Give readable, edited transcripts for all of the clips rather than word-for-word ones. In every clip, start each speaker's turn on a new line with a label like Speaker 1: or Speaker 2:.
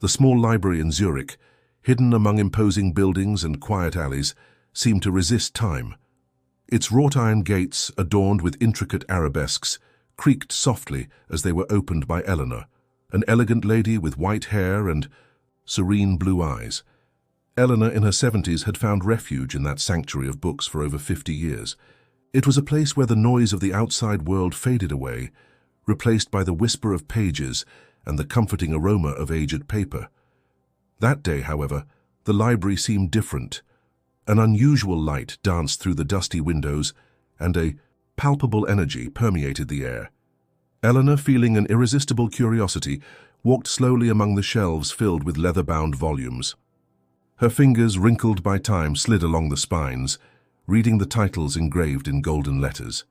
Speaker 1: The small library in Zurich, hidden among imposing buildings and quiet alleys, seemed to resist time. Its wrought-iron gates, adorned with intricate arabesques, creaked softly as they were opened by Eleanor, an elegant lady with white hair and serene blue eyes. Eleanor, in her 70s, had found refuge in that sanctuary of books for over 50 years. It was a place where the noise of the outside world faded away, replaced by the whisper of pages and the comforting aroma of aged paper. That day, however, the library seemed different. An unusual light danced through the dusty windows, and a palpable energy permeated the air. Eleanor, feeling an irresistible curiosity, walked slowly among the shelves filled with leather-bound volumes. Her fingers, wrinkled by time, slid along the spines, reading the titles engraved in golden letters.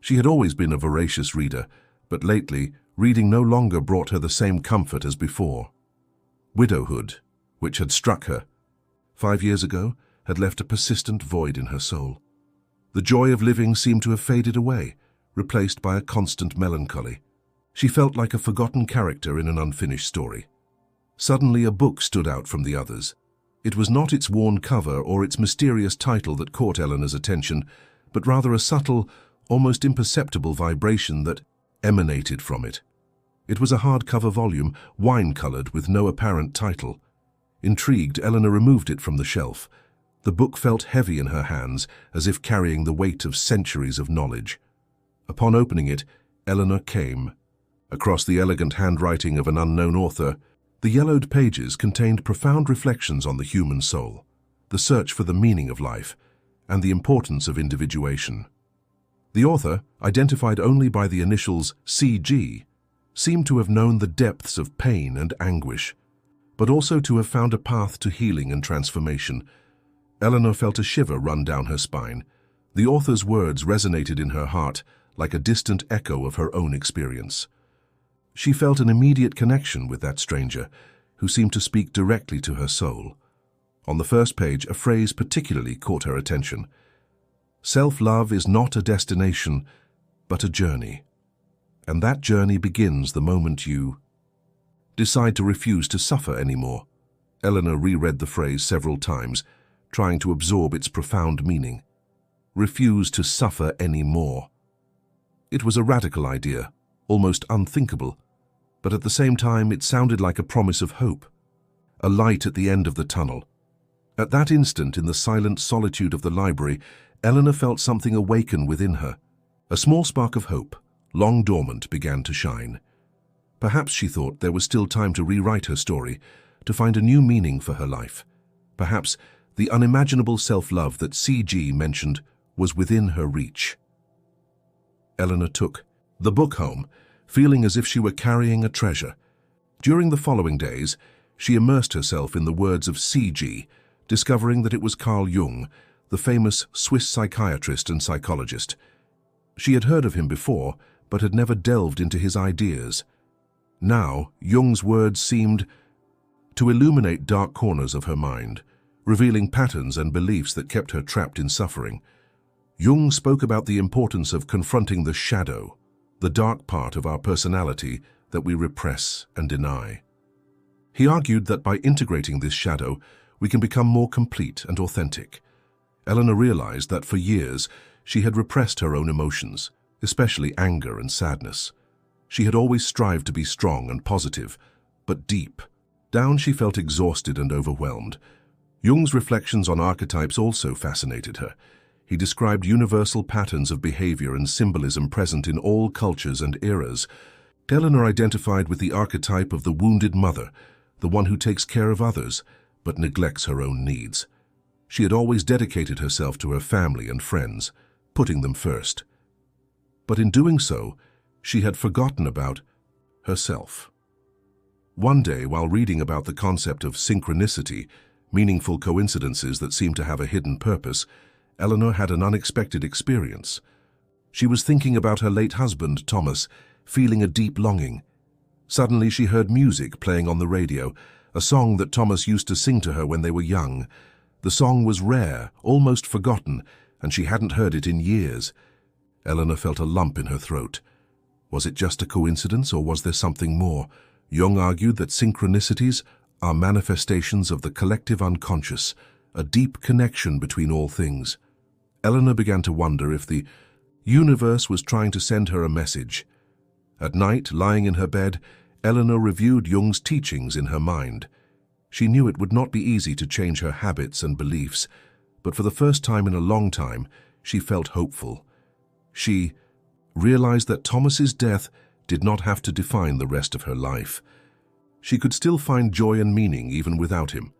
Speaker 1: She had always been a voracious reader, but lately, reading no longer brought her the same comfort as before. Widowhood, which had struck her 5 years ago, had left a persistent void in her soul. The joy of living seemed to have faded away, replaced by a constant melancholy. She felt like a forgotten character in an unfinished story. Suddenly, a book stood out from the others. It was not its worn cover or its mysterious title that caught Eleanor's attention, but rather a subtle, almost imperceptible vibration that emanated from it. It was a hardcover volume, wine-colored, with no apparent title. Intrigued, Eleanor removed it from the shelf. The book felt heavy in her hands, as if carrying the weight of centuries of knowledge. Upon opening it, Eleanor came. Across the elegant handwriting of an unknown author, the yellowed pages contained profound reflections on the human soul, the search for the meaning of life, and the importance of individuation. The author, identified only by the initials C.G., seemed to have known the depths of pain and anguish, but also to have found a path to healing and transformation. Eleanor felt a shiver run down her spine. The author's words resonated in her heart like a distant echo of her own experience. She felt an immediate connection with that stranger, who seemed to speak directly to her soul. On the first page, a phrase particularly caught her attention. Self-love is not a destination, but a journey. And that journey begins the moment you decide to refuse to suffer anymore. Eleanor reread the phrase several times, trying to absorb its profound meaning. Refuse to suffer anymore. It was a radical idea, almost unthinkable, but at the same time it sounded like a promise of hope, a light at the end of the tunnel. At that instant, in the silent solitude of the library, Eleanor felt something awaken within her. A small spark of hope, long dormant, began to shine. Perhaps, she thought, there was still time to rewrite her story, to find a new meaning for her life. Perhaps the unimaginable self-love that C.G. mentioned was within her reach. Eleanor took the book home, feeling as if she were carrying a treasure. During the following days, she immersed herself in the words of C.G., discovering that it was Carl Jung, the famous Swiss psychiatrist and psychologist. She had heard of him before, but had never delved into his ideas. Now, Jung's words seemed to illuminate dark corners of her mind, revealing patterns and beliefs that kept her trapped in suffering. Jung spoke about the importance of confronting the shadow, the dark part of our personality that we repress and deny. He argued that by integrating this shadow, we can become more complete and authentic. Eleanor realized that for years she had repressed her own emotions, especially anger and sadness. She had always strived to be strong and positive, but deep down she felt exhausted and overwhelmed. Jung's reflections on archetypes also fascinated her. He described universal patterns of behavior and symbolism present in all cultures and eras. Eleanor identified with the archetype of the wounded mother, the one who takes care of others, but neglects her own needs. She had always dedicated herself to her family and friends, putting them first. But in doing so, she had forgotten about herself. One day, while reading about the concept of synchronicity, meaningful coincidences that seem to have a hidden purpose, Eleanor had an unexpected experience. She was thinking about her late husband, Thomas, feeling a deep longing. Suddenly she heard music playing on the radio, a song that Thomas used to sing to her when they were young. The song was rare, almost forgotten, and she hadn't heard it in years. Eleanor felt a lump in her throat. Was it just a coincidence, or was there something more? Jung argued that synchronicities are manifestations of the collective unconscious, a deep connection between all things. Eleanor began to wonder if the universe was trying to send her a message. At night, lying in her bed, Eleanor reviewed Jung's teachings in her mind. She knew it would not be easy to change her habits and beliefs, but for the first time in a long time, she felt hopeful. She realized that Thomas's death did not have to define the rest of her life. She could still find joy and meaning even without him.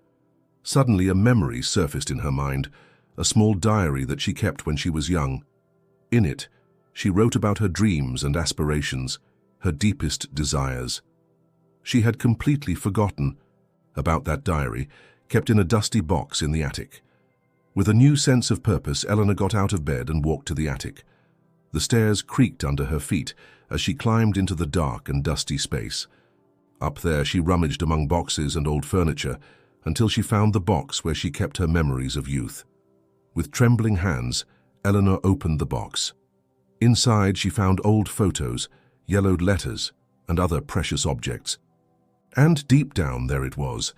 Speaker 1: Suddenly, a memory surfaced in her mind, a small diary that she kept when she was young. In it, she wrote about her dreams and aspirations, her deepest desires. She had completely forgotten about that diary, kept in a dusty box in the attic. With a new sense of purpose, Eleanor got out of bed and walked to the attic. The stairs creaked under her feet as she climbed into the dark and dusty space. Up there, she rummaged among boxes and old furniture until she found the box where she kept her memories of youth. With trembling hands, Eleanor opened the box. Inside, she found old photos, yellowed letters, and other precious objects. And deep down there it was,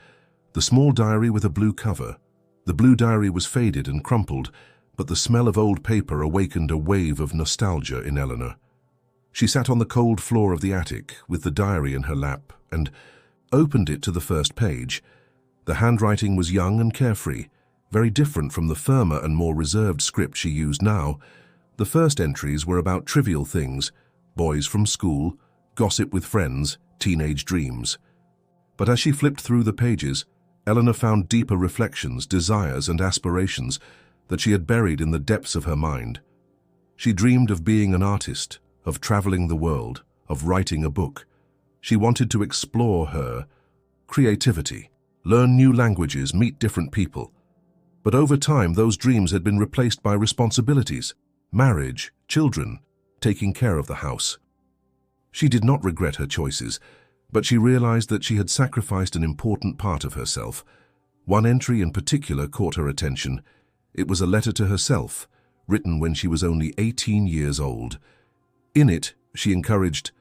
Speaker 1: the small diary with a blue cover. The blue diary was faded and crumpled, but the smell of old paper awakened a wave of nostalgia in Eleanor. She sat on the cold floor of the attic with the diary in her lap and opened it to the first page. The handwriting was young and carefree, very different from the firmer and more reserved script she used now. The first entries were about trivial things, boys from school, gossip with friends, teenage dreams. But as she flipped through the pages, Eleanor found deeper reflections, desires, and aspirations that she had buried in the depths of her mind. She dreamed of being an artist, of traveling the world, of writing a book. She wanted to explore her creativity, learn new languages, meet different people. But over time, those dreams had been replaced by responsibilities, marriage, children, taking care of the house. She did not regret her choices, but she realized that she had sacrificed an important part of herself. One entry in particular caught her attention. It was a letter to herself, written when she was only 18 years old. In it, she encouraged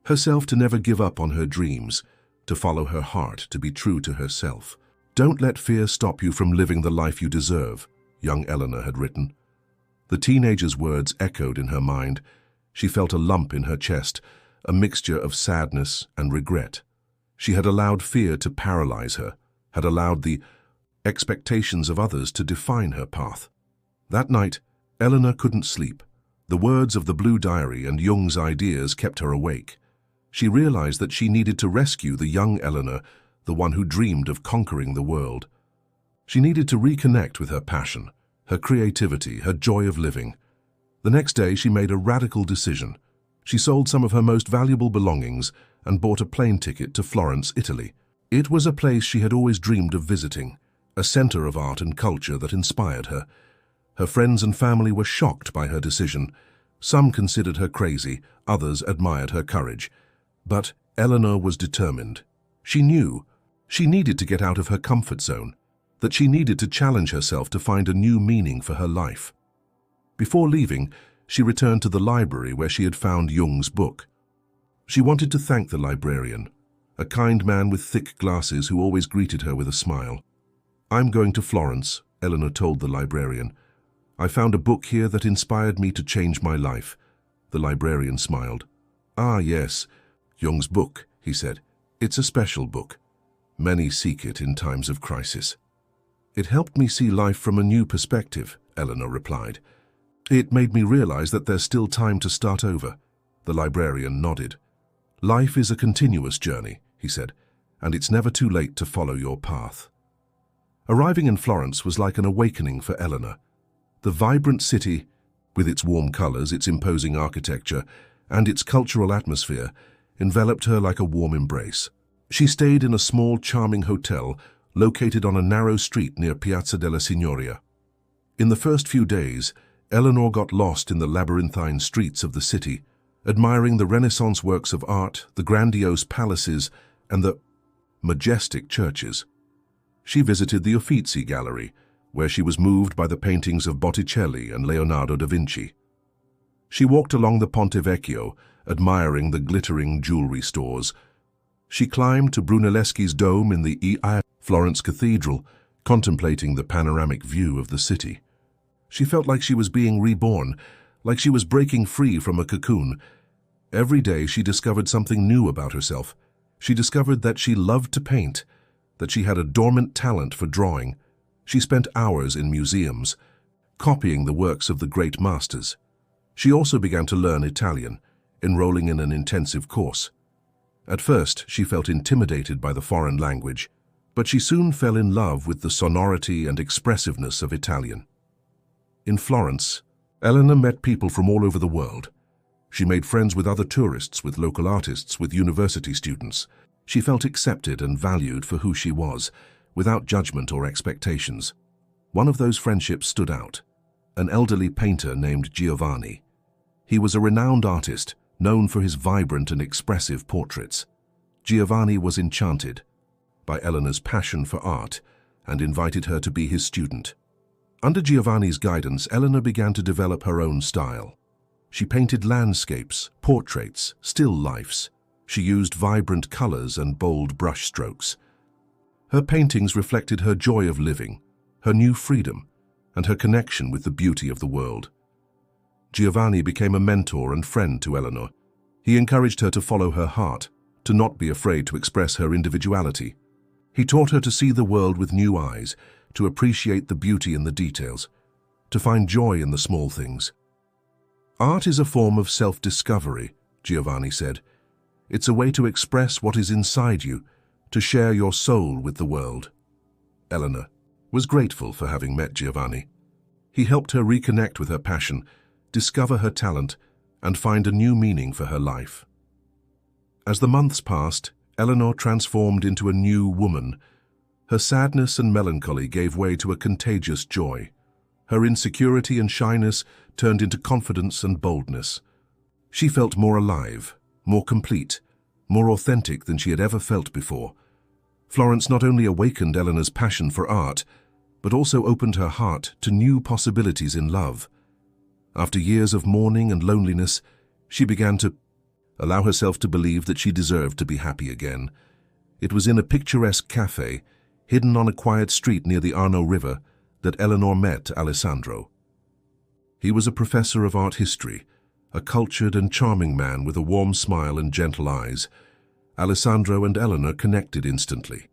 Speaker 1: herself to never give up on her dreams, to follow her heart, to be true to herself. "Don't let fear stop you from living the life you deserve," young Eleanor had written. The teenager's words echoed in her mind. She felt a lump in her chest, a mixture of sadness and regret. She had allowed fear to paralyze her, had allowed the expectations of others to define her path. That night, Eleanor couldn't sleep. The words of the blue diary and Jung's ideas kept her awake. She realized that she needed to rescue the young Eleanor, the one who dreamed of conquering the world. She needed to reconnect with her passion, her creativity, her joy of living. The next day, she made a radical decision. She sold some of her most valuable belongings and bought a plane ticket to Florence, Italy. It was a place she had always dreamed of visiting, a center of art and culture that inspired her. Her friends and family were shocked by her decision. Some considered her crazy, others admired her courage. But Eleanor was determined. She knew she needed to get out of her comfort zone, that she needed to challenge herself to find a new meaning for her life. Before leaving, she returned to the library where she had found Jung's book. She wanted to thank the librarian, a kind man with thick glasses who always greeted her with a smile. "I'm going to Florence," Eleanor told the librarian. "I found a book here that inspired me to change my life." The librarian smiled. "Ah, yes, Jung's book," he said. "It's a special book. Many seek it in times of crisis." "It helped me see life from a new perspective," Eleanor replied. "It made me realize that there's still time to start over." The librarian nodded. "Life is a continuous journey," he said, "and it's never too late to follow your path." Arriving in Florence was like an awakening for Eleanor. The vibrant city, with its warm colors, its imposing architecture, and its cultural atmosphere, enveloped her like a warm embrace. She stayed in a small, charming hotel located on a narrow street near Piazza della Signoria. In the first few days, Eleanor got lost in the labyrinthine streets of the city, admiring the Renaissance works of art, the grandiose palaces, and the majestic churches. She visited the Uffizi Gallery, where she was moved by the paintings of Botticelli and Leonardo da Vinci. She walked along the Ponte Vecchio, admiring the glittering jewelry stores. She climbed to Brunelleschi's dome in the Florence Cathedral, contemplating the panoramic view of the city. She felt like she was being reborn, like she was breaking free from a cocoon. Every day she discovered something new about herself. She discovered that she loved to paint, that she had a dormant talent for drawing. She spent hours in museums, copying the works of the great masters. She also began to learn Italian, enrolling in an intensive course. At first, she felt intimidated by the foreign language, but she soon fell in love with the sonority and expressiveness of Italian. In Florence, Elena met people from all over the world. She made friends with other tourists, with local artists, with university students. She felt accepted and valued for who she was, without judgment or expectations. One of those friendships stood out, an elderly painter named Giovanni. He was a renowned artist, known for his vibrant and expressive portraits. Giovanni was enchanted by Elena's passion for art and invited her to be his student. Under Giovanni's guidance, Elena began to develop her own style. She painted landscapes, portraits, still lifes. She used vibrant colors and bold brushstrokes. Her paintings reflected her joy of living, her new freedom, and her connection with the beauty of the world. Giovanni became a mentor and friend to Eleanor. He encouraged her to follow her heart, to not be afraid to express her individuality. He taught her to see the world with new eyes, to appreciate the beauty in the details, to find joy in the small things. Art is a form of self-discovery, Giovanni said. It's a way to express what is inside you, to share your soul with the world. Eleanor was grateful for having met Giovanni. He helped her reconnect with her passion, discover her talent, and find a new meaning for her life. As the months passed, Eleanor transformed into a new woman. Her sadness and melancholy gave way to a contagious joy. Her insecurity and shyness turned into confidence and boldness. She felt more alive, more complete, more authentic than she had ever felt before. Florence not only awakened Eleanor's passion for art, but also opened her heart to new possibilities in love. After years of mourning and loneliness, she began to allow herself to believe that she deserved to be happy again. It was in a picturesque cafe, hidden on a quiet street near the Arno River, that Eleanor met Alessandro. He was a professor of art history, a cultured and charming man with a warm smile and gentle eyes. Alessandro and Eleanor connected instantly.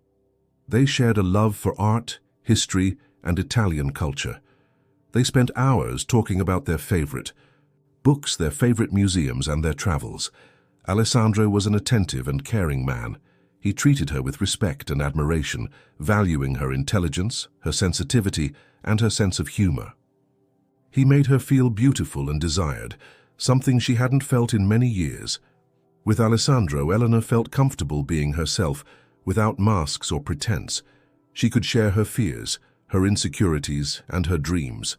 Speaker 1: They shared a love for art, history, and Italian culture. They spent hours talking about their favorite books, their favorite museums, and their travels. Alessandro was an attentive and caring man. He treated her with respect and admiration, valuing her intelligence, her sensitivity, and her sense of humor. He made her feel beautiful and desired, something she hadn't felt in many years. With Alessandro, Eleanor felt comfortable being herself, without masks or pretense. She could share her fears, her insecurities, and her dreams.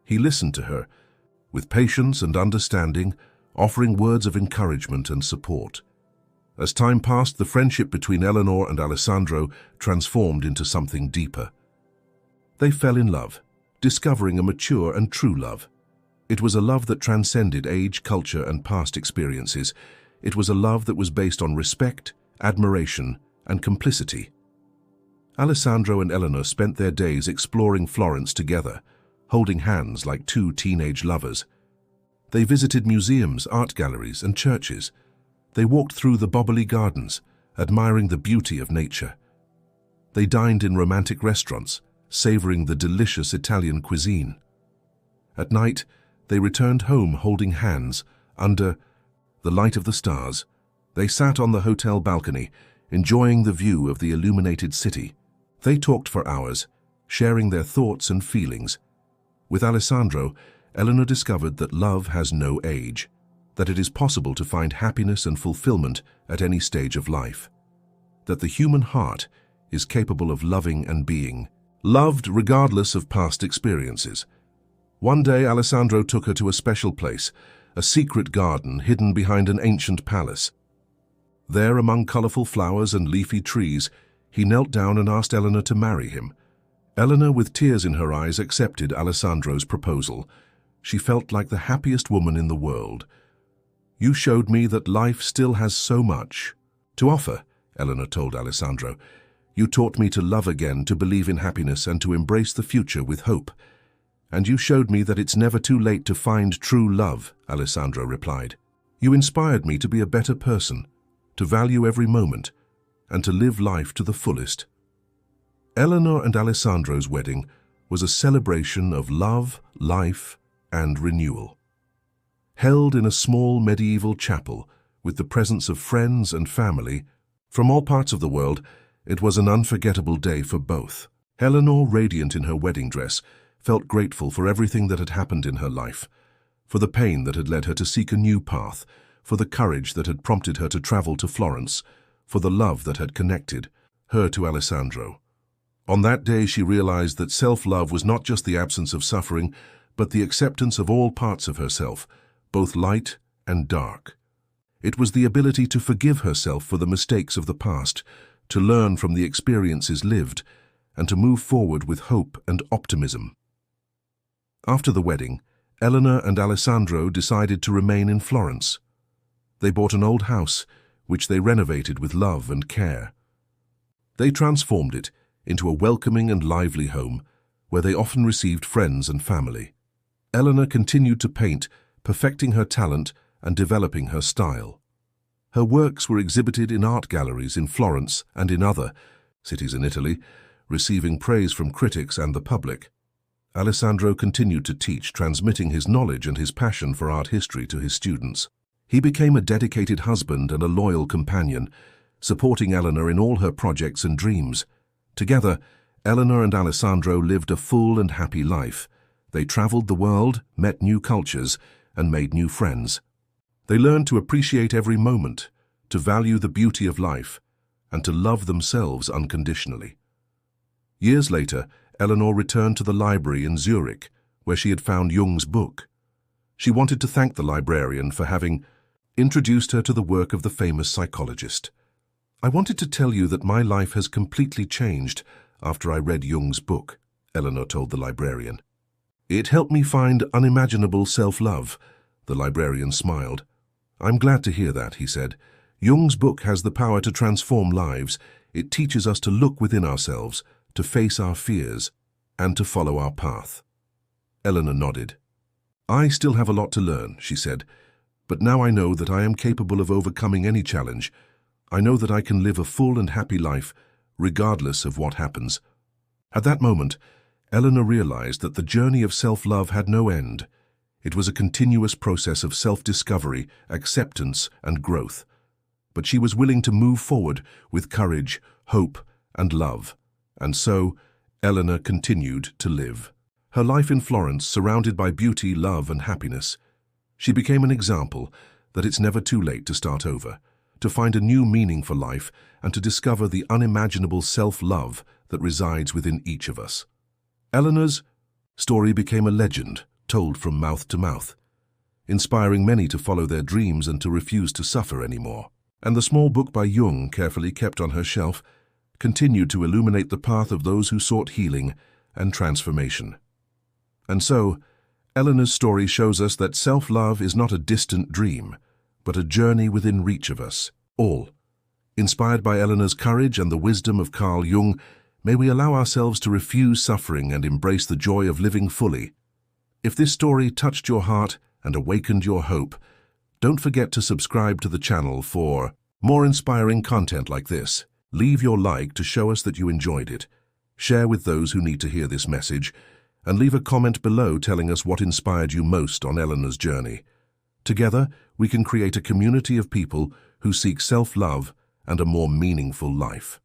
Speaker 1: He listened to her, with patience and understanding, offering words of encouragement and support. As time passed, the friendship between Eleanor and Alessandro transformed into something deeper. They fell in love, discovering a mature and true love. It was a love that transcended age, culture, and past experiences. It was a love that was based on respect, admiration, and complicity. Alessandro and Eleanor spent their days exploring Florence together, holding hands like two teenage lovers. They visited museums, art galleries, and churches. They walked through the Boboli gardens, admiring the beauty of nature. They dined in romantic restaurants, savoring the delicious Italian cuisine. At night, they returned home holding hands under the light of the stars. They sat on the hotel balcony, enjoying the view of the illuminated city. They talked for hours, sharing their thoughts and feelings. With Alessandro, Eleanor discovered that love has no age, that it is possible to find happiness and fulfillment at any stage of life, that the human heart is capable of loving and being loved regardless of past experiences. One day, Alessandro took her to a special place, a secret garden hidden behind an ancient palace. There, among colorful flowers and leafy trees, he knelt down and asked Eleanor to marry him. Eleanor, with tears in her eyes, accepted Alessandro's proposal. She felt like the happiest woman in the world. "You showed me that life still has so much to offer," Eleanor told Alessandro. "You taught me to love again, to believe in happiness, and to embrace the future with hope. And you showed me that it's never too late to find true love," Alessandro replied. "You inspired me to be a better person, to value every moment, and to live life to the fullest." Eleanor and Alessandro's wedding was a celebration of love, life, and renewal. Held in a small medieval chapel with the presence of friends and family from all parts of the world, it was an unforgettable day for both. Eleanor, radiant in her wedding dress, felt grateful for everything that had happened in her life, for the pain that had led her to seek a new path, for the courage that had prompted her to travel to Florence, for the love that had connected her to Alessandro. On that day, she realized that self-love was not just the absence of suffering, but the acceptance of all parts of herself, both light and dark. It was the ability to forgive herself for the mistakes of the past, to learn from the experiences lived, and to move forward with hope and optimism. After the wedding, Eleanor and Alessandro decided to remain in Florence. They bought an old house, which they renovated with love and care. They transformed it into a welcoming and lively home, where they often received friends and family. Eleanor continued to paint, perfecting her talent and developing her style. Her works were exhibited in art galleries in Florence and in other cities in Italy, receiving praise from critics and the public. Alessandro continued to teach, transmitting his knowledge and his passion for art history to his students. He became a dedicated husband and a loyal companion, supporting Eleanor in all her projects and dreams. Together, Eleanor and Alessandro lived a full and happy life. They traveled the world, met new cultures, and made new friends. They learned to appreciate every moment, to value the beauty of life, and to love themselves unconditionally. Years later, Eleanor returned to the library in Zurich, where she had found Jung's book. She wanted to thank the librarian for having introduced her to the work of the famous psychologist. "I wanted to tell you that my life has completely changed after I read Jung's book," Eleanor told the librarian. "It helped me find unimaginable self-love," the librarian smiled. "I'm glad to hear that," he said. "Jung's book has the power to transform lives. It teaches us to look within ourselves, to face our fears, and to follow our path." Eleanor nodded. "I still have a lot to learn," she said, "but now I know that I am capable of overcoming any challenge. I know that I can live a full and happy life, regardless of what happens." At that moment, Eleanor realized that the journey of self-love had no end. It was a continuous process of self-discovery, acceptance, and growth. But she was willing to move forward with courage, hope, and love. And so, Eleanor continued to live. Her life in Florence, surrounded by beauty, love, and happiness. She became an example that it's never too late to start over, to find a new meaning for life, and to discover the unimaginable self-love that resides within each of us. Eleanor's story became a legend, told from mouth to mouth, inspiring many to follow their dreams and to refuse to suffer anymore. And the small book by Jung, carefully kept on her shelf, continued to illuminate the path of those who sought healing and transformation. And so, Eleanor's story shows us that self-love is not a distant dream, but a journey within reach of us all. Inspired by Eleanor's courage and the wisdom of Carl Jung, may we allow ourselves to refuse suffering and embrace the joy of living fully. If this story touched your heart and awakened your hope, don't forget to subscribe to the channel for more inspiring content like this. Leave your like to show us that you enjoyed it. Share with those who need to hear this message, and leave a comment below telling us what inspired you most on Eleanor's journey. Together, we can create a community of people who seek self-love and a more meaningful life.